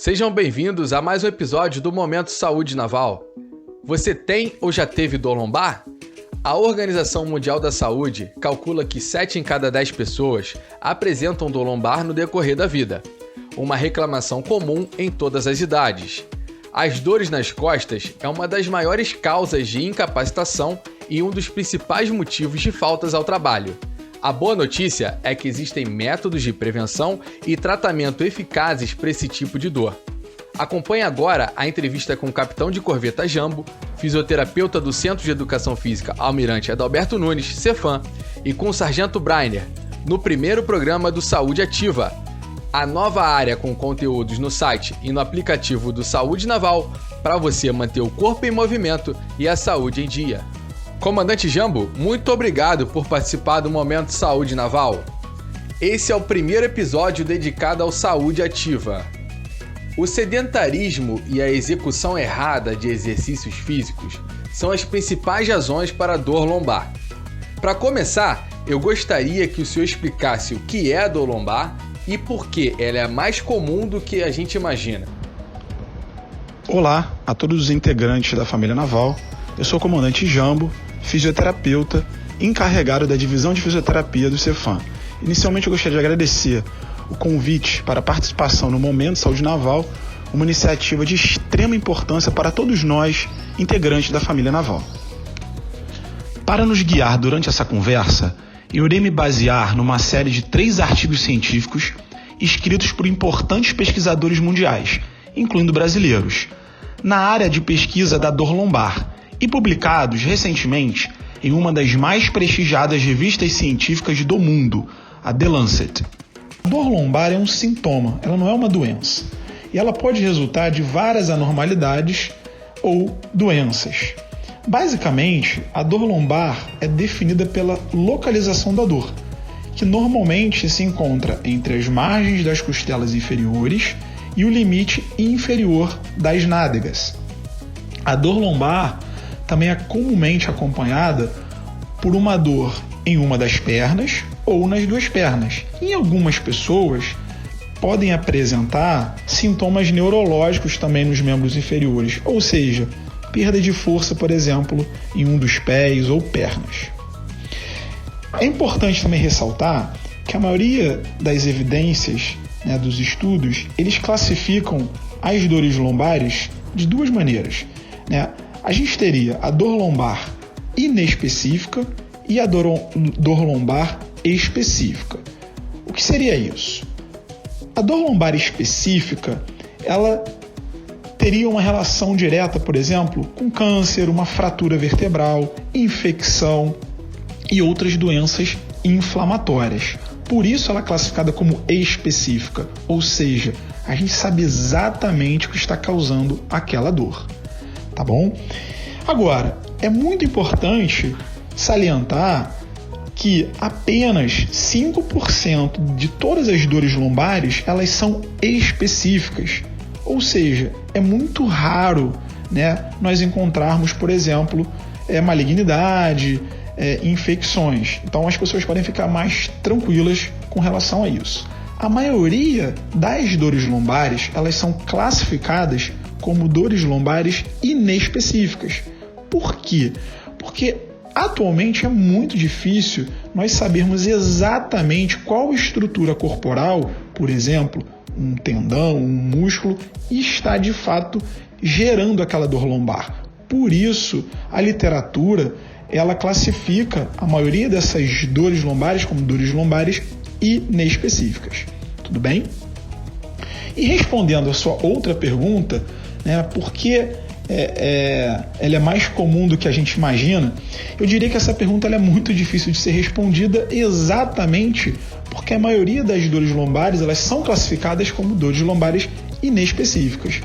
Sejam bem-vindos a mais um episódio do Momento Saúde Naval. Você tem ou já teve dor lombar? A Organização Mundial da Saúde calcula que 7 em cada 10 pessoas apresentam dor lombar no decorrer da vida, uma reclamação comum em todas as idades. As dores nas costas é uma das maiores causas de incapacitação e um dos principais motivos de faltas ao trabalho. A boa notícia é que existem métodos de prevenção e tratamento eficazes para esse tipo de dor. Acompanhe agora a entrevista com o capitão de corveta Jambo, fisioterapeuta do Centro de Educação Física Almirante Adalberto Nunes, Cefam, e com o Sargento Brainer, no primeiro programa do Saúde Ativa, a nova área com conteúdos no site e no aplicativo do Saúde Naval para você manter o corpo em movimento e a saúde em dia. Comandante Jambo, muito obrigado por participar do Momento Saúde Naval. Esse é o primeiro episódio dedicado ao Saúde Ativa. O sedentarismo e a execução errada de exercícios físicos são as principais razões para a dor lombar. Para começar, eu gostaria que o senhor explicasse o que é a dor lombar e por que ela é mais comum do que a gente imagina. Olá a todos os integrantes da família naval. Eu sou o comandante Jambo, fisioterapeuta, encarregado da divisão de fisioterapia do Cefam. Inicialmente eu gostaria de agradecer o convite para a participação no Momento Saúde Naval, uma iniciativa de extrema importância para todos nós, integrantes da família naval. Para nos guiar durante essa conversa, eu irei me basear numa série de 3 artigos científicos escritos por importantes pesquisadores mundiais, incluindo brasileiros, na área de pesquisa da dor lombar, e publicados recentemente em uma das mais prestigiadas revistas científicas do mundo, a The Lancet. A dor lombar é um sintoma, ela não é uma doença, e ela pode resultar de várias anormalidades ou doenças. Basicamente, a dor lombar é definida pela localização da dor, que normalmente se encontra entre as margens das costelas inferiores e o limite inferior das nádegas. A dor lombar também é comumente acompanhada por uma dor em uma das pernas ou nas 2 pernas. Em algumas pessoas podem apresentar sintomas neurológicos também nos membros inferiores, ou seja, perda de força, por exemplo, em um dos pés ou pernas. É importante também ressaltar que a maioria das evidências, dos estudos, eles classificam as dores lombares de 2 maneiras. A gente teria a dor lombar inespecífica e a dor lombar específica. O que seria isso? A dor lombar específica, ela teria uma relação direta, por exemplo, com câncer, uma fratura vertebral, infecção e outras doenças inflamatórias. Por isso ela é classificada como específica, ou seja, a gente sabe exatamente o que está causando aquela dor. Tá bom? Agora, é muito importante salientar que apenas 5% de todas as dores lombares elas são específicas. Ou seja, é muito raro, nós encontrarmos, por exemplo, malignidade, infecções. Então as pessoas podem ficar mais tranquilas com relação a isso. A maioria das dores lombares elas são classificadas como dores lombares inespecíficas. Por quê? Porque atualmente é muito difícil nós sabermos exatamente qual estrutura corporal, por exemplo, um tendão, um músculo, está de fato gerando aquela dor lombar. Por isso, a literatura ela classifica a maioria dessas dores lombares como dores lombares inespecíficas. Tudo bem? E respondendo a sua outra pergunta, por que ela é mais comum do que a gente imagina, eu diria que essa pergunta ela é muito difícil de ser respondida exatamente porque a maioria das dores lombares elas são classificadas como dores lombares inespecíficas.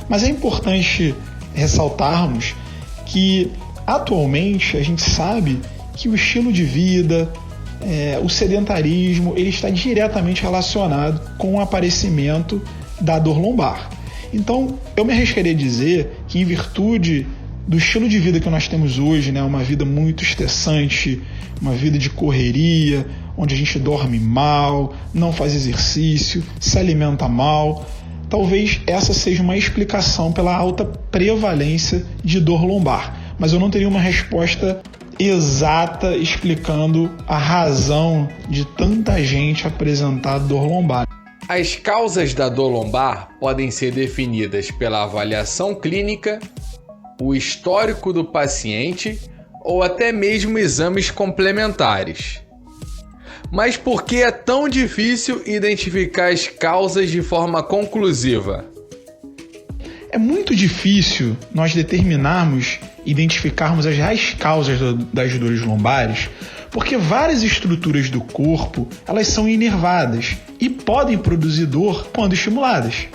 Mas é importante ressaltarmos que atualmente a gente sabe que o estilo de vida, o sedentarismo, ele está diretamente relacionado com o aparecimento da dor lombar. Então, eu me arriscaria a dizer que, em virtude do estilo de vida que nós temos hoje, uma vida muito estressante, uma vida de correria, onde a gente dorme mal, não faz exercício, se alimenta mal, talvez essa seja uma explicação pela alta prevalência de dor lombar, mas eu não teria uma resposta exata explicando a razão de tanta gente apresentar dor lombar. As causas da dor lombar podem ser definidas pela avaliação clínica, o histórico do paciente ou até mesmo exames complementares. Mas por que é tão difícil identificar as causas de forma conclusiva? É muito difícil nós identificarmos as reais causas das dores lombares, porque várias estruturas do corpo elas são inervadas e podem produzir dor quando estimuladas.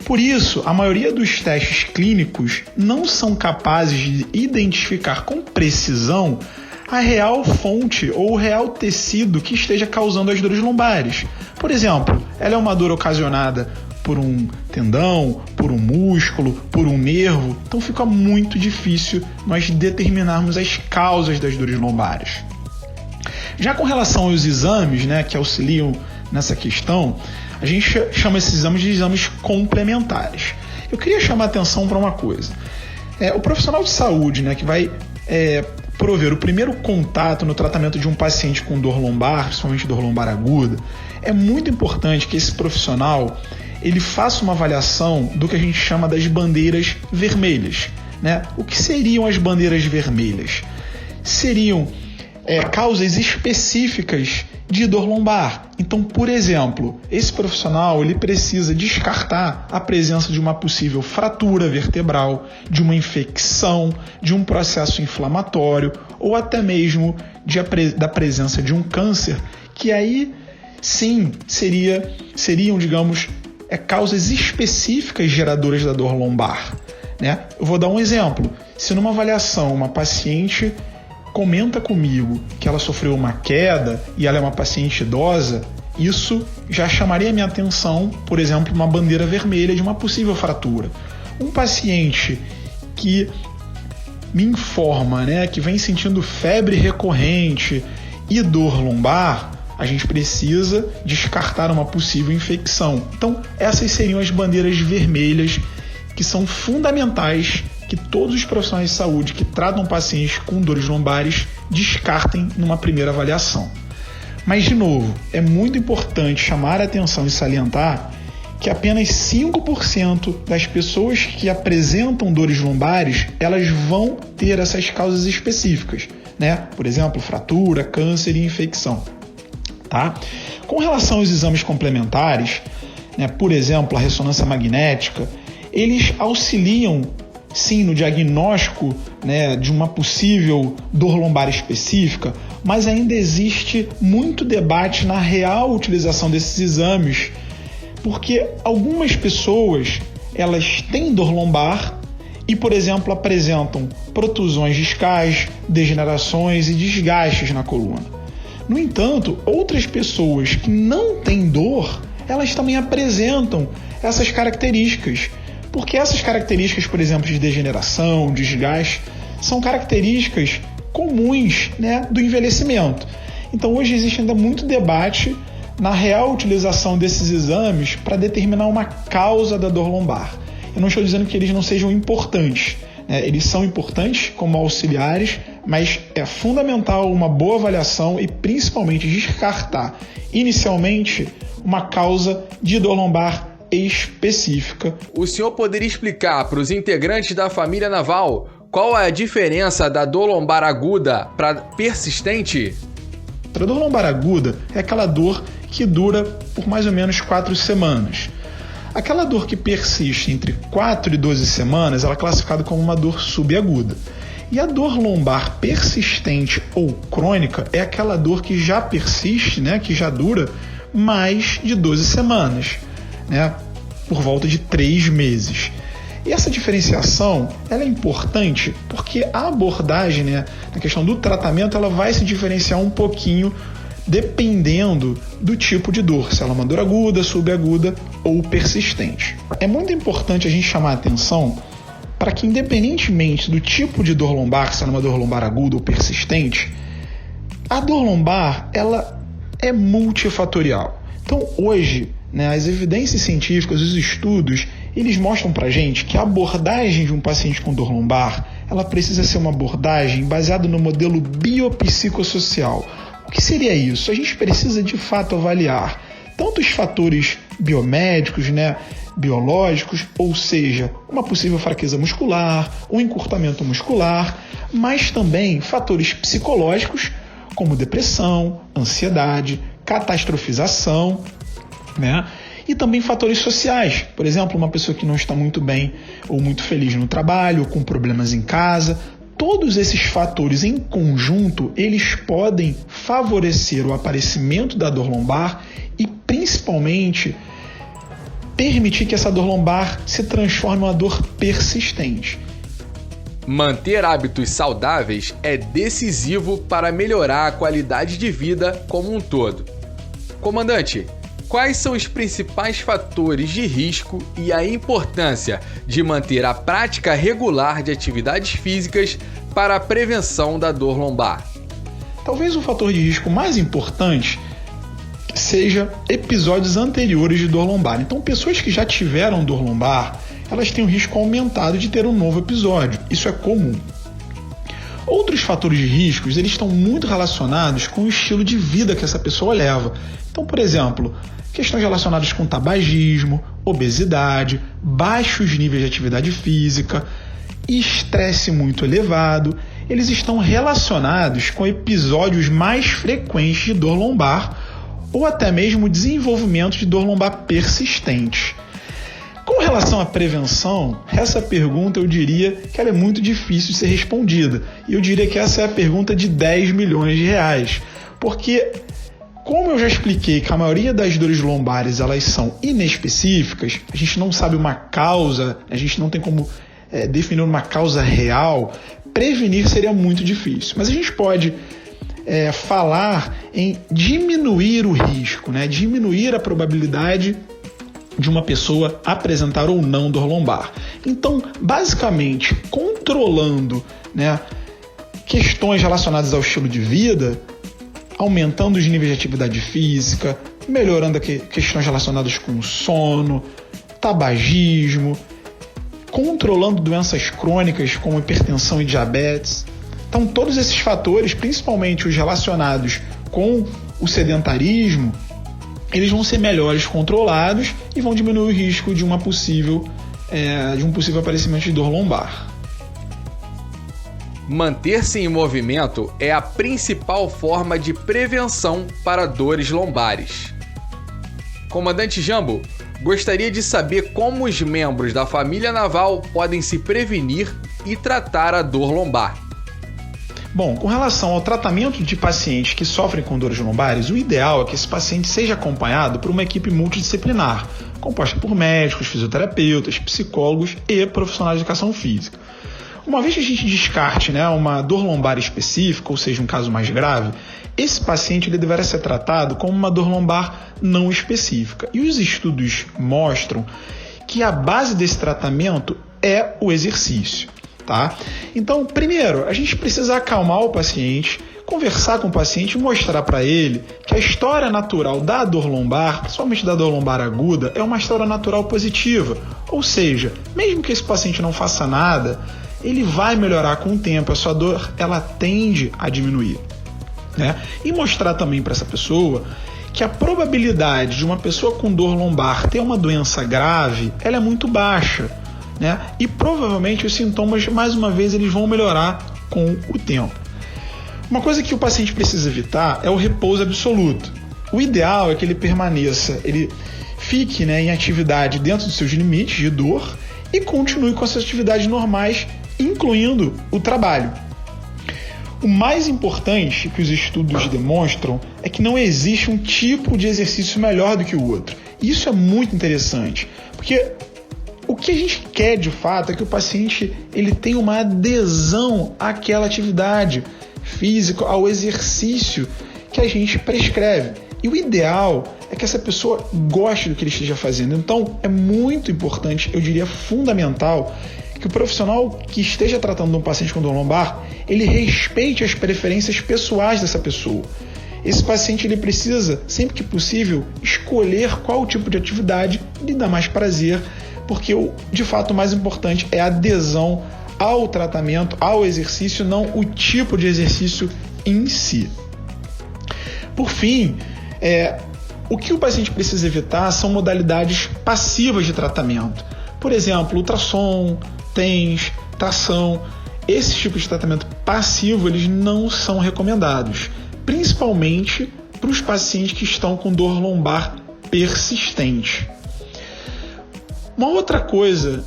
Por isso, a maioria dos testes clínicos não são capazes de identificar com precisão a real fonte ou o real tecido que esteja causando as dores lombares. Por exemplo, ela é uma dor ocasionada por um tendão, por um músculo, por um nervo, então fica muito difícil nós determinarmos as causas das dores lombares. Já com relação aos exames, que auxiliam nessa questão, a gente chama esses exames de exames complementares. Eu queria chamar a atenção para uma coisa. O profissional de saúde, que vai prover o primeiro contato no tratamento de um paciente com dor lombar, principalmente dor lombar aguda, é muito importante que esse profissional ele faça uma avaliação do que a gente chama das bandeiras vermelhas. O que seriam as bandeiras vermelhas? Seriam causas específicas de dor lombar. Então, por exemplo, esse profissional ele precisa descartar a presença de uma possível fratura vertebral, de uma infecção, de um processo inflamatório ou até mesmo da presença de um câncer, que aí sim seriam, digamos, causas específicas geradoras da dor lombar. Eu vou dar um exemplo. Se numa avaliação uma paciente comenta comigo que ela sofreu uma queda e ela é uma paciente idosa, isso já chamaria minha atenção, por exemplo, uma bandeira vermelha de uma possível fratura. Um paciente que me informa, que vem sentindo febre recorrente e dor lombar, a gente precisa descartar uma possível infecção. Então, essas seriam as bandeiras vermelhas que são fundamentais que todos os profissionais de saúde que tratam pacientes com dores lombares descartem numa primeira avaliação. Mas, de novo, é muito importante chamar a atenção e salientar que apenas 5% das pessoas que apresentam dores lombares, elas vão ter essas causas específicas, Por exemplo, fratura, câncer e infecção. Tá? Com relação aos exames complementares, por exemplo, a ressonância magnética, eles auxiliam sim no diagnóstico de uma possível dor lombar específica, mas ainda existe muito debate na real utilização desses exames, porque algumas pessoas elas têm dor lombar e, por exemplo, apresentam protusões discais, degenerações e desgastes na coluna. No entanto, outras pessoas que não têm dor, elas também apresentam essas características, porque essas características, por exemplo, de degeneração, desgaste, são características comuns do envelhecimento. Então, hoje existe ainda muito debate na real utilização desses exames para determinar uma causa da dor lombar. Eu não estou dizendo que eles não sejam importantes, eles são importantes como auxiliares, mas é fundamental uma boa avaliação e principalmente descartar inicialmente uma causa de dor lombar específica. O senhor poderia explicar para os integrantes da família Naval qual é a diferença da dor lombar aguda para persistente? A dor lombar aguda é aquela dor que dura por mais ou menos 4 semanas. Aquela dor que persiste entre 4 e 12 semanas, ela é classificada como uma dor subaguda. E a dor lombar persistente ou crônica é aquela dor que já persiste, que já dura mais de 12 semanas, por volta de 3 meses. E essa diferenciação ela é importante porque a abordagem, na questão do tratamento, ela vai se diferenciar um pouquinho dependendo do tipo de dor, se ela é uma dor aguda, subaguda ou persistente. É muito importante a gente chamar a atenção para que, independentemente do tipo de dor lombar, se ela é uma dor lombar aguda ou persistente, a dor lombar ela é multifatorial. Então, hoje, as evidências científicas, os estudos, eles mostram pra gente que a abordagem de um paciente com dor lombar, ela precisa ser uma abordagem baseada no modelo biopsicossocial. O que seria isso? A gente precisa, de fato, avaliar tanto os fatores biomédicos, biológicos, ou seja, uma possível fraqueza muscular, um encurtamento muscular, mas também fatores psicológicos, como depressão, ansiedade, catastrofização, e também fatores sociais. Por exemplo, uma pessoa que não está muito bem ou muito feliz no trabalho, ou com problemas em casa. Todos esses fatores em conjunto, eles podem favorecer o aparecimento da dor lombar e, principalmente, permitir que essa dor lombar se transforme em uma dor persistente. Manter hábitos saudáveis é decisivo para melhorar a qualidade de vida como um todo. Comandante, quais são os principais fatores de risco e a importância de manter a prática regular de atividades físicas para a prevenção da dor lombar? Talvez o fator de risco mais importante seja episódios anteriores de dor lombar. Então, pessoas que já tiveram dor lombar, elas têm um risco aumentado de ter um novo episódio. Isso é comum. Outros fatores de riscos, eles estão muito relacionados com o estilo de vida que essa pessoa leva. Então, por exemplo, questões relacionadas com tabagismo, obesidade, baixos níveis de atividade física, estresse muito elevado, eles estão relacionados com episódios mais frequentes de dor lombar ou até mesmo desenvolvimento de dor lombar persistente. Com relação à prevenção, essa pergunta eu diria que ela é muito difícil de ser respondida. E eu diria que essa é a pergunta de 10 milhões de reais. Porque, como eu já expliquei que a maioria das dores lombares elas são inespecíficas, a gente não sabe uma causa, a gente não tem como definir uma causa real, prevenir seria muito difícil. Mas a gente pode falar em diminuir o risco, diminuir a probabilidade de uma pessoa apresentar ou não dor lombar. Então, basicamente, controlando questões relacionadas ao estilo de vida, aumentando os níveis de atividade física, melhorando questões relacionadas com sono, tabagismo, controlando doenças crônicas como hipertensão e diabetes. Então, todos esses fatores, principalmente os relacionados com o sedentarismo, eles vão ser melhores controlados e vão diminuir o risco de um possível aparecimento de dor lombar. Manter-se em movimento é a principal forma de prevenção para dores lombares. Comandante Jambo, gostaria de saber como os membros da família naval podem se prevenir e tratar a dor lombar. Bom, com relação ao tratamento de pacientes que sofrem com dores lombares, o ideal é que esse paciente seja acompanhado por uma equipe multidisciplinar, composta por médicos, fisioterapeutas, psicólogos e profissionais de educação física. Uma vez que a gente descarte uma dor lombar específica, ou seja, um caso mais grave, esse paciente ele deverá ser tratado como uma dor lombar não específica. E os estudos mostram que a base desse tratamento é o exercício. Então, primeiro, a gente precisa acalmar o paciente, conversar com o paciente e mostrar para ele que a história natural da dor lombar, principalmente da dor lombar aguda, é uma história natural positiva. Ou seja, mesmo que esse paciente não faça nada, ele vai melhorar com o tempo, a sua dor ela tende a diminuir. E mostrar também para essa pessoa que a probabilidade de uma pessoa com dor lombar ter uma doença grave ela é muito baixa. E provavelmente os sintomas, mais uma vez, eles vão melhorar com o tempo. Uma coisa que o paciente precisa evitar é o repouso absoluto. O ideal é que ele permaneça, ele fique em atividade dentro dos seus limites de dor e continue com as suas atividades normais, incluindo o trabalho. O mais importante que os estudos demonstram é que não existe um tipo de exercício melhor do que o outro. Isso é muito interessante, porque o que a gente quer de fato é que o paciente ele tenha uma adesão àquela atividade física, ao exercício que a gente prescreve. E o ideal é que essa pessoa goste do que ele esteja fazendo. Então é muito importante, eu diria fundamental, que o profissional que esteja tratando um paciente com dor lombar, ele respeite as preferências pessoais dessa pessoa. esse paciente ele precisa, sempre que possível, escolher qual tipo de atividade lhe dá mais prazer, porque de fato o mais importante é a adesão ao tratamento, ao exercício, não o tipo de exercício em si. Por fim, o que o paciente precisa evitar são modalidades passivas de tratamento. Por exemplo, ultrassom, TENS, tração. Esses tipos de tratamento passivo eles não são recomendados, principalmente para os pacientes que estão com dor lombar persistente. Uma outra coisa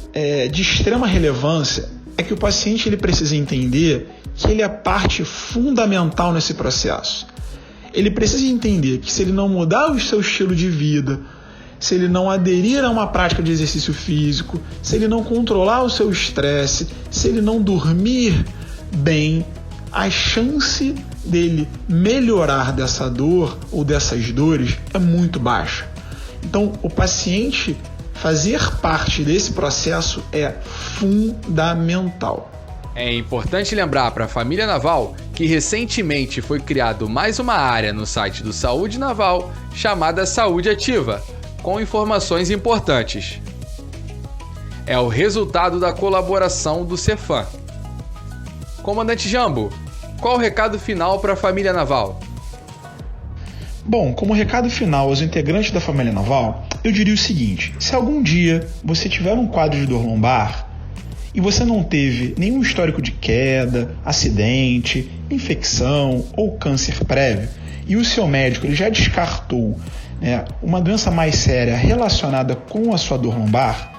de extrema relevância é que o paciente ele precisa entender que ele é parte fundamental nesse processo. Ele precisa entender que se ele não mudar o seu estilo de vida, se ele não aderir a uma prática de exercício físico, se ele não controlar o seu estresse, se ele não dormir bem, a chance dele melhorar dessa dor ou dessas dores é muito baixa. Então, o paciente fazer parte desse processo é fundamental. É importante lembrar para a família Naval que recentemente foi criado mais uma área no site do Saúde Naval chamada Saúde Ativa, com informações importantes. É o resultado da colaboração do Cefam. Comandante Jambo, qual o recado final para a família Naval? Bom, como recado final aos integrantes da família Naval, eu diria o seguinte: se algum dia você tiver um quadro de dor lombar e você não teve nenhum histórico de queda, acidente, infecção ou câncer prévio, e o seu médico ele já descartou uma doença mais séria relacionada com a sua dor lombar,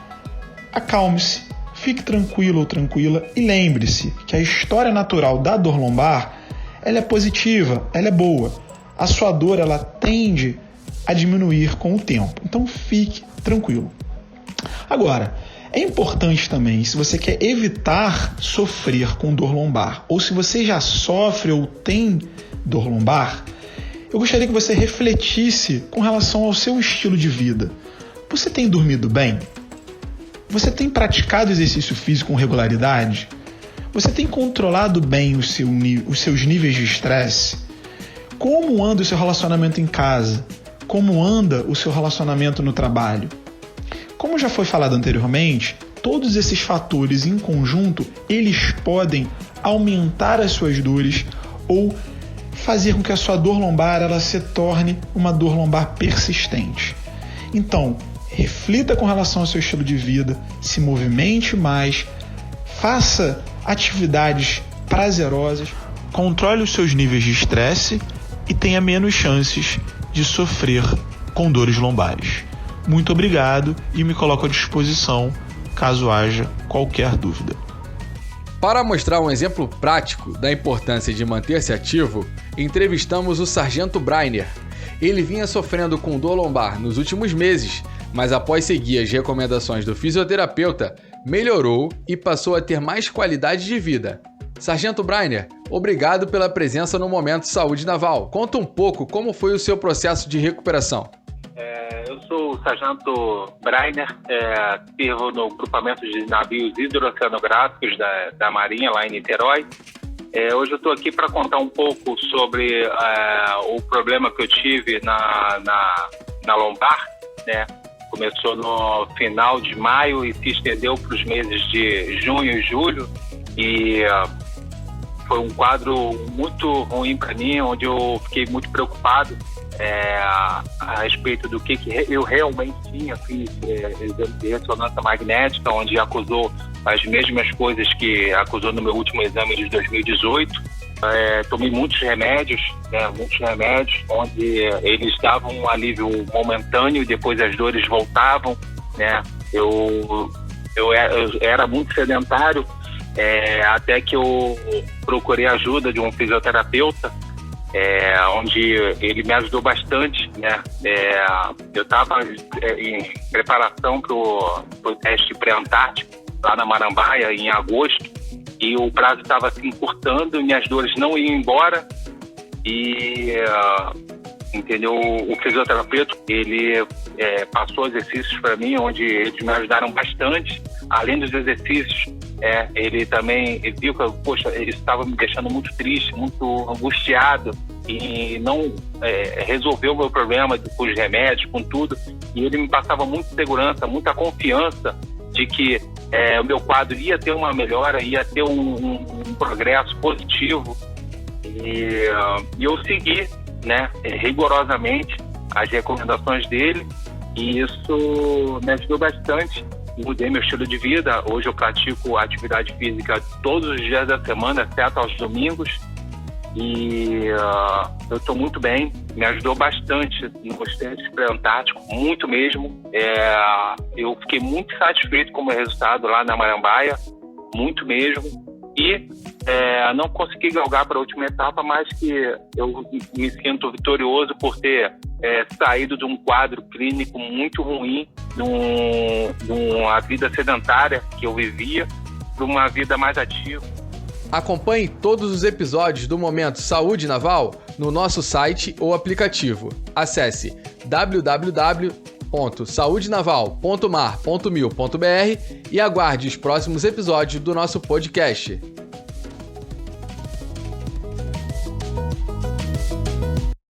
acalme-se, fique tranquilo ou tranquila e lembre-se que a história natural da dor lombar ela é positiva, ela é boa. A sua dor ela tende a diminuir com o tempo, então fique tranquilo. Agora, é importante também, se você quer evitar sofrer com dor lombar, ou se você já sofre ou tem dor lombar, eu gostaria que você refletisse com relação ao seu estilo de vida. Você tem dormido bem? Você tem praticado exercício físico com regularidade? Você tem controlado bem os seus níveis de estresse? Como anda o seu relacionamento em casa? Como anda o seu relacionamento no trabalho? Como já foi falado anteriormente, todos esses fatores em conjunto, eles podem aumentar as suas dores ou fazer com que a sua dor lombar ela se torne uma dor lombar persistente. Então, reflita com relação ao seu estilo de vida, se movimente mais, faça atividades prazerosas, controle os seus níveis de estresse e tenha menos chances de sofrer com dores lombares. Muito obrigado e me coloco à disposição caso haja qualquer dúvida. Para mostrar um exemplo prático da importância de manter-se ativo, entrevistamos o Sargento Brainer. Ele vinha sofrendo com dor lombar nos últimos meses, mas após seguir as recomendações do fisioterapeuta, melhorou e passou a ter mais qualidade de vida. Sargento Brainer, obrigado pela presença no Momento Saúde Naval. Conta um pouco como foi o seu processo de recuperação. Eu sou o Sargento Brainer, sirvo no grupamento de navios hidrooceanográficos da Marinha, lá em Niterói. Hoje eu estou aqui para contar um pouco sobre o problema que eu tive na lombar, né? Começou no final de maio e se estendeu para os meses de junho e julho. E foi um quadro muito ruim para mim, onde eu fiquei muito preocupado a respeito do que eu realmente tinha. Fiz exame de ressonância magnética, onde acusou as mesmas coisas que acusou no meu último exame de 2018. Tomei muitos remédios, onde eles davam um alívio momentâneo e depois as dores voltavam, né? Eu era muito sedentário, até que eu procurei a ajuda de um fisioterapeuta, onde ele me ajudou bastante, né? Eu estava em preparação para o teste pré-antártico lá na Marambaia em agosto, e o prazo estava se encurtando, minhas dores não iam embora e entendeu? O fisioterapeuta ele passou exercícios para mim, onde eles me ajudaram bastante. Além dos exercícios, ele também viu que, poxa, eles estavam me deixando muito triste, muito angustiado, e não resolveu o meu problema com os remédios, com tudo. E ele me passava muita segurança, muita confiança de que o meu quadro ia ter uma melhora, ia ter um progresso positivo. E eu segui, né, rigorosamente as recomendações dele, e isso me ajudou bastante. Mudei meu estilo de vida. Hoje eu pratico atividade física todos os dias da semana, exceto aos domingos. E eu estou muito bem. Me ajudou bastante no Ocidente Pré-Antártico, muito mesmo. Eu fiquei muito satisfeito com o meu resultado lá na Marambaia, muito mesmo. E não consegui galgar para a última etapa, mas que eu me sinto vitorioso por ter saído de um quadro clínico muito ruim, de uma vida sedentária que eu vivia, para uma vida mais ativa. Acompanhe todos os episódios do Momento Saúde Naval no nosso site ou aplicativo. Acesse www.saudenaval.mar.mil.br e aguarde os próximos episódios do nosso podcast.